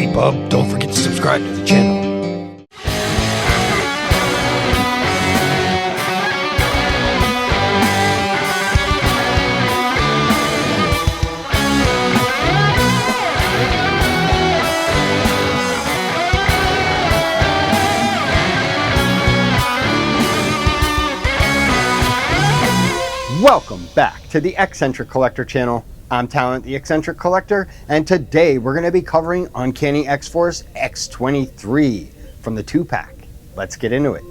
Hey bub, don't forget to subscribe to the channel. Welcome back to the X-Centric Collector channel. I'm Talent, the X-Centric Collector, and today we're going to be covering Uncanny X-Force X-23 from the 2-pack. Let's get into it.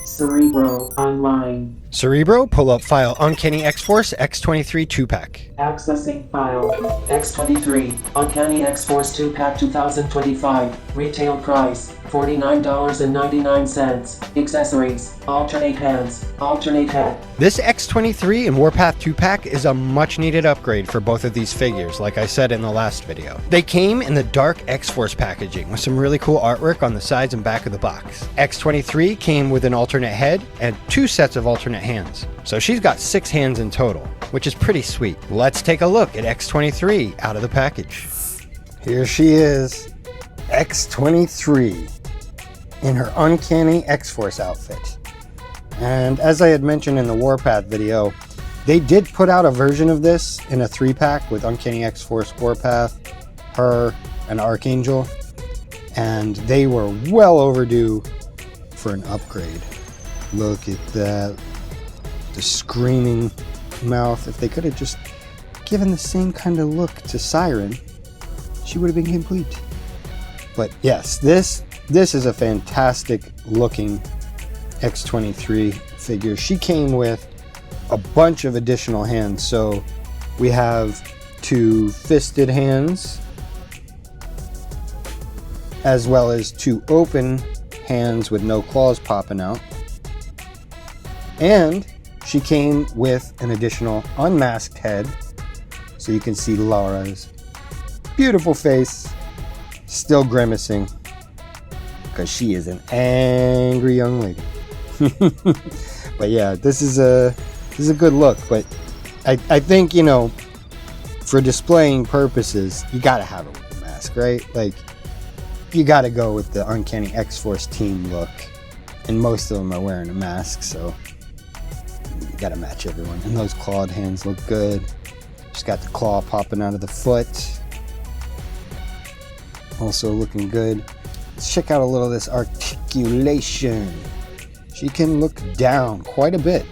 Cerebro Online. Cerebro, pull up file Uncanny X-Force X-23 2-pack. Accessing file. X-23. Uncanny X-Force 2-pack 2025. Retail price. $49.99. Accessories. Alternate hands. Alternate head. This X-23 and Warpath 2-pack is a much needed upgrade for both of these figures, like I said in the last video. They came in the dark X-Force packaging with some really cool artwork on the sides and back of the box. X-23 came with an alternate head and 2 sets of alternate hands. So she's got 6 hands in total, which is pretty sweet. Let's take a look at X-23 out of the package. Here she is, X-23 in her Uncanny X-Force outfit. And as I had mentioned in the Warpath video, they did put out a version of this in a 3-pack with Uncanny X-Force, Warpath, her, and Archangel, and they were well overdue for an upgrade. Look at that, the screaming mouth. If they could have just given the same kind of look to Siren, she would have been complete. But yes, this is a fantastic looking X-23 figure. She came with a bunch of additional hands. So we have 2 fisted hands, as well as 2 open hands with no claws popping out. And she came with an additional unmasked head, so you can see Laura's beautiful face still grimacing because she is an angry young lady. But yeah, this is a good look. But I think, you know, for displaying purposes, you gotta have it with the mask, right? Like, you gotta go with the Uncanny X-Force team look, and most of them are wearing a mask, so you gotta match everyone. And those clawed hands look good. She's got the claw popping out of the foot, also looking good. Let's check out a little of this articulation. She can look down quite a bit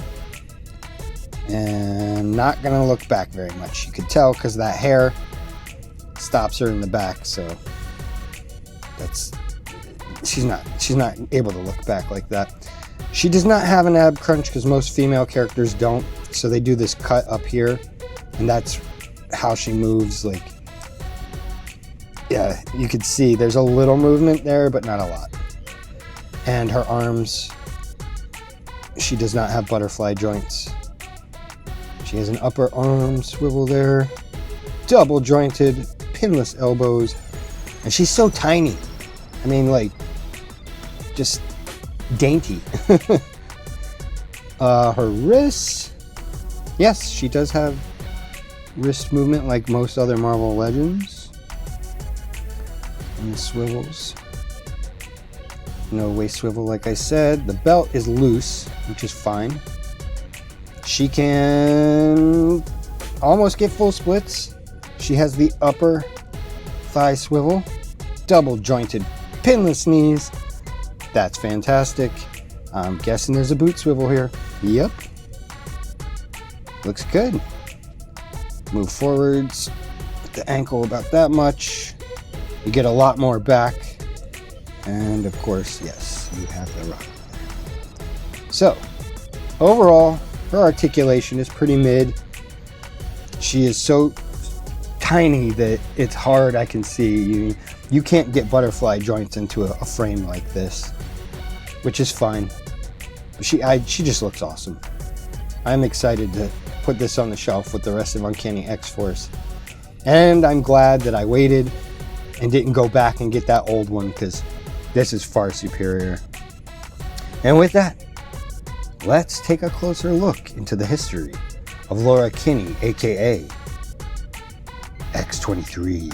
and not gonna look back very much. You could tell because that hair stops her in the back, so she's not able to look back like that. She does not have an ab crunch because most female characters don't, so they do this cut up here, and that's how she moves. Like, yeah, you could see there's a little movement there, but not a lot. And her arms, she does not have butterfly joints. She has an upper arm swivel there, double jointed, pinless elbows, and she's so tiny. I mean, like, just dainty. Her wrists, yes, she does have wrist movement like most other Marvel Legends. And the swivels, no waist swivel like I said. The belt is loose, which is fine. She can almost get full splits. She has the upper thigh swivel, double jointed pinless knees. That's fantastic. I'm guessing there's a boot swivel here. Yep. Looks good. Move forwards with the ankle about that much. You get a lot more back. And of course, yes, you have the rock. So, overall, her articulation is pretty mid. She is so tiny that it's hard, I can see. You can't get butterfly joints into a frame like this, which is fine. But she just looks awesome. I'm excited to put this on the shelf with the rest of Uncanny X-Force. And I'm glad that I waited and didn't go back and get that old one, because this is far superior. And with that, let's take a closer look into the history of Laura Kinney, aka X-23.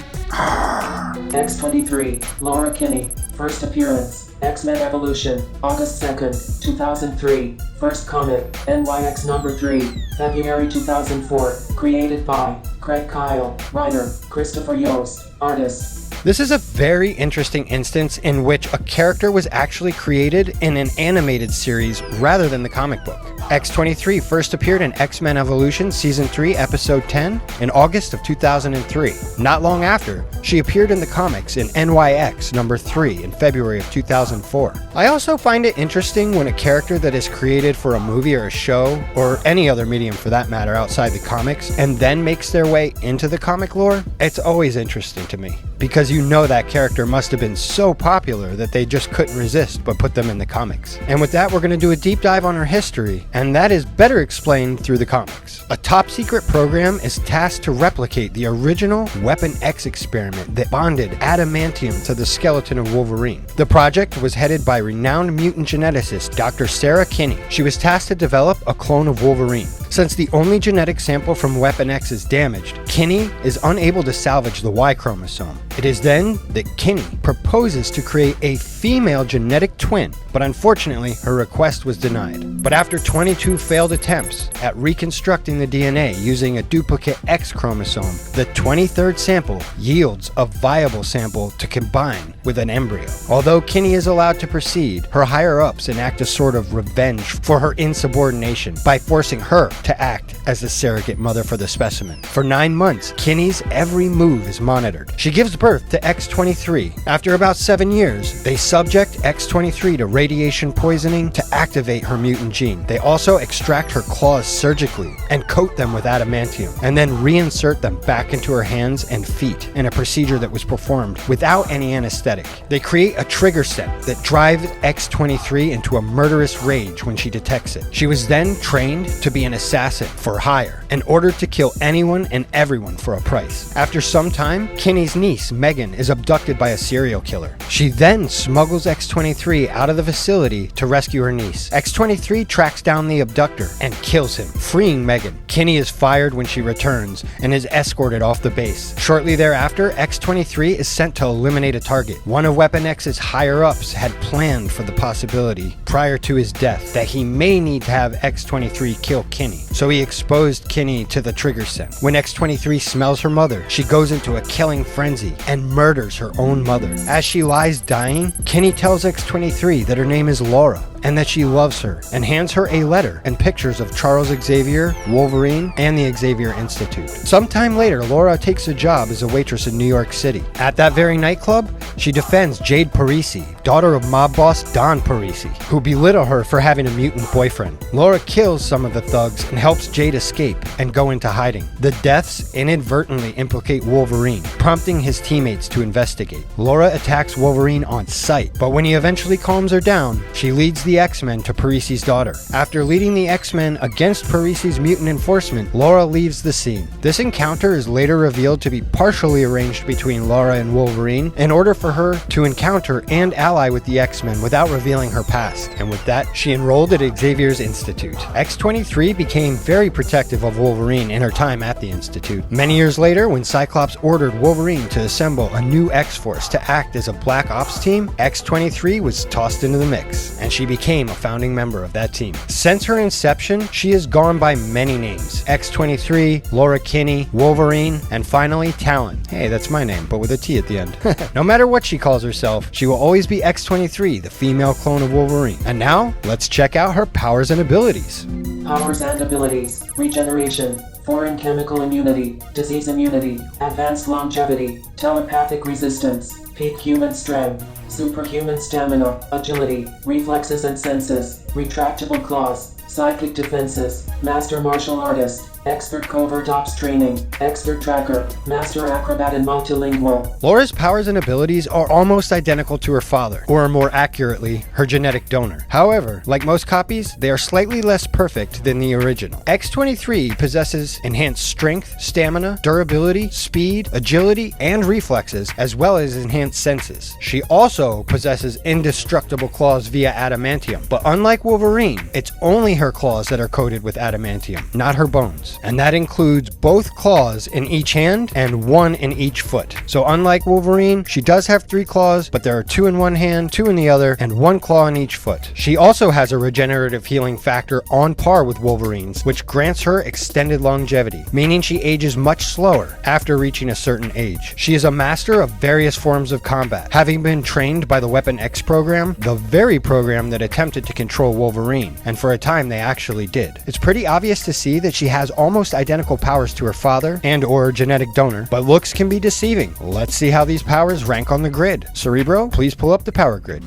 X-23, Laura Kinney. First appearance, X-Men Evolution, August 2nd, 2003. First comic, NYX number 3, February 2004. Created by Craig Kyle, writer, Christopher Yost, artist. This is a very interesting instance in which a character was actually created in an animated series rather than the comic book. X-23 first appeared in X-Men Evolution Season 3, Episode 10 in August of 2003. Not long after, she appeared in the comics in NYX number 3 in February of 2004. I also find it interesting when a character that is created for a movie or a show, or any other medium for that matter outside the comics, and then makes their way into the comic lore. It's always interesting to me, because you know that character must have been so popular that they just couldn't resist but put them in the comics. And with that, we're going to do a deep dive on her history, and that is better explained through the comics. A top secret program is tasked to replicate the original Weapon X experiment that bonded adamantium to the skeleton of Wolverine. The project was headed by renowned mutant geneticist Dr. Sarah Kinney. She was tasked to develop a clone of Wolverine. Since the only genetic sample from Weapon X is damaged, Kinney is unable to salvage the Y chromosome. It is then that Kinney proposes to create a female genetic twin, but unfortunately her request was denied. But after 22 failed attempts at reconstructing the DNA using a duplicate X chromosome, the 23rd sample yields a viable sample to combine with an embryo. Although Kinney is allowed to proceed, her higher-ups enact a sort of revenge for her insubordination by forcing her to act as the surrogate mother for the specimen. For 9 months, Kinney's every move is monitored. She gives birth to X-23. After about 7 years, they subject X-23 to radiation poisoning to activate her mutant gene. They also extract her claws surgically and coat them with adamantium, and then reinsert them back into her hands and feet in a procedure that was performed without any anesthetic. They create a trigger set that drives X-23 into a murderous rage when she detects it. She was then trained to be an assassin for hire and ordered to kill anyone and everyone for a price. After some time, Kinney's niece, Megan, is abducted by a serial killer. She then smuggles X-23 out of the facility to rescue her niece. X-23 tracks down the abductor and kills him, freeing Megan. Kinney is fired when she returns and is escorted off the base. Shortly thereafter, X-23 is sent to eliminate a target. One of Weapon X's higher-ups had planned for the possibility, prior to his death, that he may need to have X-23 kill Kinney. So he exposed Kinney to the trigger set. When X-23 smells her mother, she goes into a killing frenzy and murders her own mother. As she lies dying, Kinney tells X-23 that her name is Laura and that she loves her, and hands her a letter and pictures of Charles Xavier, Wolverine, and the Xavier Institute. Sometime later, Laura takes a job as a waitress in New York City. At that very nightclub, she defends Jade Parisi, daughter of mob boss Don Parisi, who belittle her for having a mutant boyfriend. Laura kills some of the thugs and helps Jade escape and go into hiding. The deaths inadvertently implicate Wolverine, prompting his teammates to investigate. Laura attacks Wolverine on sight, but when he eventually calms her down, she leads the X-Men to Parisi's daughter. After leading the X-Men against Parisi's mutant enforcement, Laura leaves the scene. This encounter is later revealed to be partially arranged between Laura and Wolverine in order for her to encounter and ally with the X-Men without revealing her past, and with that, she enrolled at Xavier's Institute. X-23 became very protective of Wolverine in her time at the Institute. Many years later, when Cyclops ordered Wolverine to assemble a new X-Force to act as a Black Ops team, X-23 was tossed into the mix, and she became a founding member of that team. Since her inception, she has gone by many names: X-23, Laura Kinney, Wolverine, and finally Talon. Hey, that's my name, but with a T at the end. No matter what she calls herself, she will always be X-23, the female clone of Wolverine. And now, let's check out her powers and abilities. Powers and abilities: regeneration, foreign chemical immunity, disease immunity, advanced longevity, telepathic resistance, peak human strength, superhuman stamina, agility, reflexes and senses, retractable claws, psychic defenses, master martial artist, expert covert ops training, expert tracker, master acrobat, and multilingual. Laura's powers and abilities are almost identical to her father, or more accurately, her genetic donor. However, like most copies, they are slightly less perfect than the original. X-23 possesses enhanced strength, stamina, durability, speed, agility, and reflexes, as well as enhanced senses. She also possesses indestructible claws via adamantium, but unlike Wolverine, it's only her claws that are coated with adamantium, not her bones. claws, and that includes both claws in each hand and one in each foot. So unlike Wolverine, she does have 3 claws, but there are 2 in one hand, 2 in the other, and 1 claw in each foot. She also has a regenerative healing factor on par with Wolverine's, which grants her extended longevity, meaning she ages much slower after reaching a certain age. She is a master of various forms of combat, having been trained by the Weapon X program, the very program that attempted to control Wolverine, and for a time they actually did. It's pretty obvious to see that she has almost identical powers to her father and or genetic donor, but looks can be deceiving. Let's see how these powers rank on the grid. Cerebro, please pull up the power grid.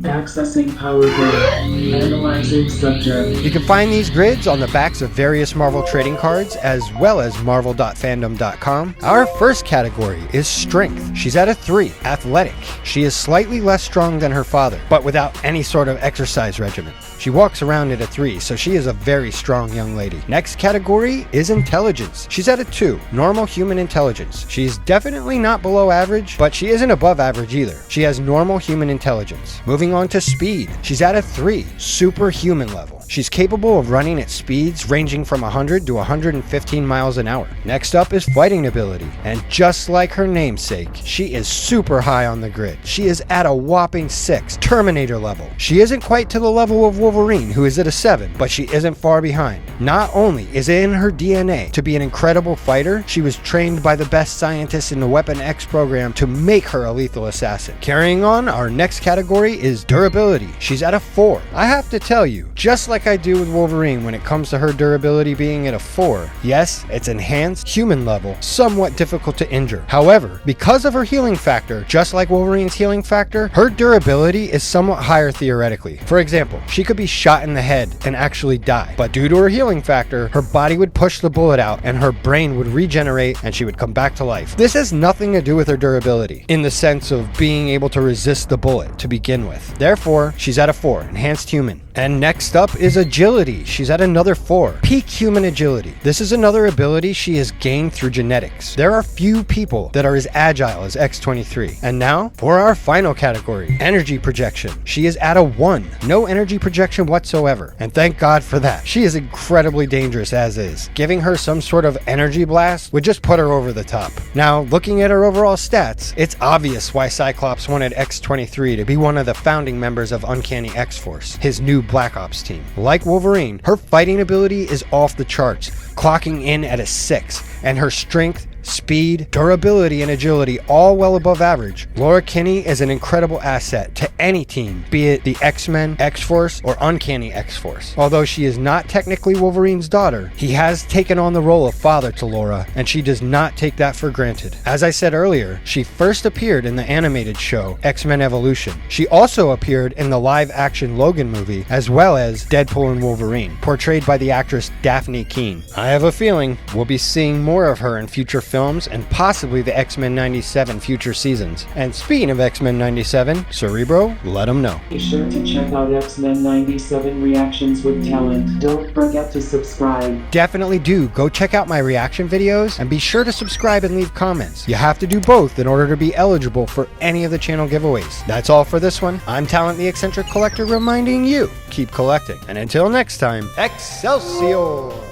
Accessing power grid. Analyzing subject. You can find these grids on the backs of various Marvel trading cards as well as marvel.fandom.com. Our first category is strength. She's at a 3. Athletic. She is slightly less strong than her father, but without any sort of exercise regimen. She walks around at a 3, so she is a very strong young lady. Next category is intelligence. She's at a 2. Normal human intelligence. She's definitely not below average, but she isn't above average either. She has normal human intelligence. Moving on to speed. She's at a 3. Superhuman level. She's capable of running at speeds ranging from 100 to 115 miles an hour. Next up is fighting ability, and just like her namesake, she is super high on the grid. She is at a whopping 6, Terminator level. She isn't quite to the level of Wolverine, who is at a 7, but she isn't far behind. Not only is it in her DNA to be an incredible fighter, she was trained by the best scientists in the Weapon X program to make her a lethal assassin. Carrying on, our next category is durability. She's at a 4. I have to tell you, just like I do with Wolverine when it comes to her durability being at a 4. Yes, it's enhanced human level, somewhat difficult to injure. However, because of her healing factor, just like Wolverine's healing factor, her durability is somewhat higher theoretically. For example, she could be shot in the head and actually die, but due to her healing factor, her body would push the bullet out and her brain would regenerate and she would come back to life. This has nothing to do with her durability, in the sense of being able to resist the bullet to begin with. Therefore, she's at a 4, enhanced human. And next up is agility. She's at another 4. Peak human agility. This is another ability she has gained through genetics. There are few people that are as agile as X-23. And now, for our final category, energy projection. She is at a 1. No energy projection whatsoever. And thank God for that. She is incredibly dangerous as is. Giving her some sort of energy blast would just put her over the top. Now, looking at her overall stats, it's obvious why Cyclops wanted X-23 to be one of the founding members of Uncanny X-Force, his new Black Ops team. Like Wolverine, her fighting ability is off the charts, clocking in at a 6, and her strength, speed, durability, and agility all well above average. Laura Kinney is an incredible asset to any team, be it the X-Men, X-Force, or Uncanny X-Force. Although she is not technically Wolverine's daughter, he has taken on the role of father to Laura, and she does not take that for granted. As I said earlier, she first appeared in the animated show X-Men Evolution. She also appeared in the live-action Logan movie, as well as Deadpool and Wolverine, portrayed by the actress Daphne Keane. I have a feeling we'll be seeing more of her in future films and possibly the X-Men 97 future seasons. And speaking of X-Men 97, Cerebro, let them know. Be sure to check out X-Men 97 Reactions with Talent. Don't forget to subscribe. Definitely do. Go check out my reaction videos and be sure to subscribe and leave comments. You have to do both in order to be eligible for any of the channel giveaways. That's all for this one. I'm Talent the Eccentric Collector reminding you, keep collecting. And until next time, Excelsior!